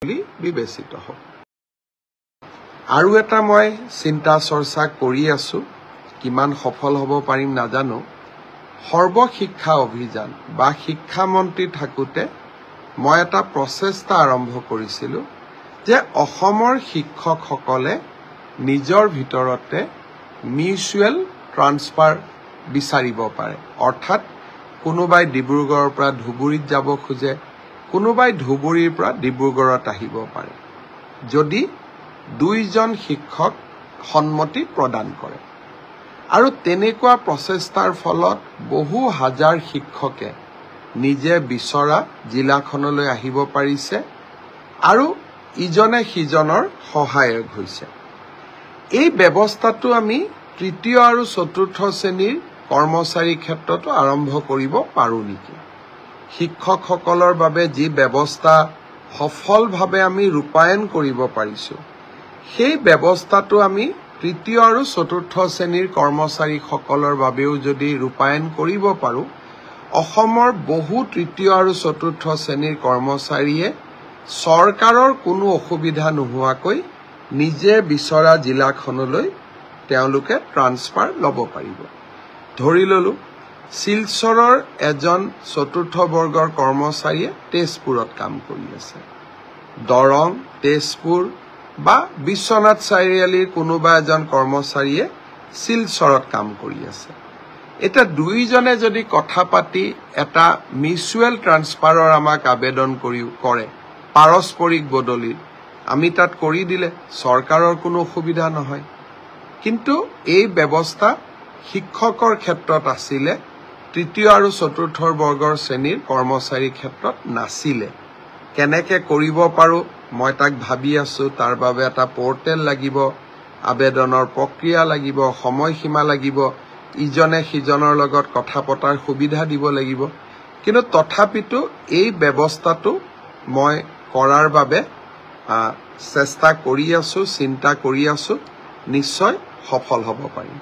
বুলি বিবেচিত হ'ব। আৰু এটা মই চিন্তা চৰ্চা কৰি আছো, কিমান সফল হ'ব পাৰিম নাজানো। সৰ্বশিক্ষা অভিযান বা শিক্ষামন্ত্ৰী থাকোঁতে মই এটা প্ৰচেষ্টা আৰম্ভ কৰিছিলোঁ যে অসমৰ শিক্ষকসকলে নিজৰ ভিতৰতে মিউচুৱেল ট্ৰান্সফাৰ বিচাৰিব পাৰে। অৰ্থাৎ কোনোবাই ডিব্ৰুগড়ৰ পৰা ধুবুৰীত যাব খোজে, কোনোবাই ধুবুৰীৰ পৰা ডিব্ৰুগড়ত আহিব পাৰে, যদি দুইজন শিক্ষক সন্মতি প্ৰদান কৰে। আৰু তেনেকুৱা প্ৰচেষ্টাৰ ফলত বহু হাজাৰ শিক্ষকে নিজে বিচৰা জিলাখনলৈ আহিব পাৰিছে আৰু ইজনে সিজনৰ সহায়ক হৈছে। এই ব্যৱস্থাটো আমি তৃতীয় আৰু চতুৰ্থ শ্ৰেণীৰ কৰ্মচাৰীৰ ক্ষেত্ৰতো আৰম্ভ কৰিব পাৰোঁ নেকি? শিক্ষকসকলৰ বাবে যি ব্যৱস্থা সফলভাৱে আমি ৰূপায়ণ কৰিব পাৰিছোঁ, সেই ব্যৱস্থাটো আমি তৃতীয় আৰু চতুৰ্থ শ্ৰেণীৰ কৰ্মচাৰীসকলৰ বাবেও যদি ৰূপায়ণ কৰিব পাৰোঁ, অসমৰ বহু তৃতীয় আৰু চতুৰ্থ শ্ৰেণীৰ কৰ্মচাৰীয়ে চৰকাৰৰ কোনো অসুবিধা নোহোৱাকৈ নিজে বিচৰা জিলাখনলৈ তেওঁলোকে ট্ৰান্সফাৰ ল'ব পাৰিব। ধৰি ললোঁ শিলচৰৰ এজন চতুৰ্থ বৰ্গৰ কৰ্মচাৰীয়ে তেজপুৰত কাম কৰি আছে, দৰং, তেজপুৰ বা বিশ্বনাথ চাৰিআলিৰ কোনোবা এজন কৰ্মচাৰীয়ে শিলচৰত কাম কৰি আছে। এতিয়া দুইজনে যদি কথা পাতি এটা মিউচুৱেল ট্ৰান্সফাৰৰ আমাক আবেদন কৰে, পাৰস্পৰিক বদলিৰ, আমি তাত কৰি দিলে চৰকাৰৰ কোনো অসুবিধা নহয়। কিন্তু এই ব্যৱস্থা শিক্ষকৰ ক্ষেত্ৰত আছিলে, তৃতীয় আৰু চতুৰ্থ বৰ্গৰ শ্ৰেণীৰ কৰ্মচাৰীৰ ক্ষেত্ৰত নাছিলে। কেনেকৈ কৰিব পাৰোঁ মই তাক ভাবি আছোঁ। তাৰ বাবে এটা পৰ্টেল লাগিব, আবেদনৰ প্ৰক্ৰিয়া লাগিব, সময়সীমা লাগিব, ইজনে সিজনৰ লগত কথা পতাৰ সুবিধা দিব লাগিব। কিন্তু তথাপিতো এই ব্যৱস্থাটো মই কৰাৰ বাবে চেষ্টা কৰি আছোঁ, চিন্তা কৰি আছোঁ, নিশ্চয় সফল হ'ব পাৰিম।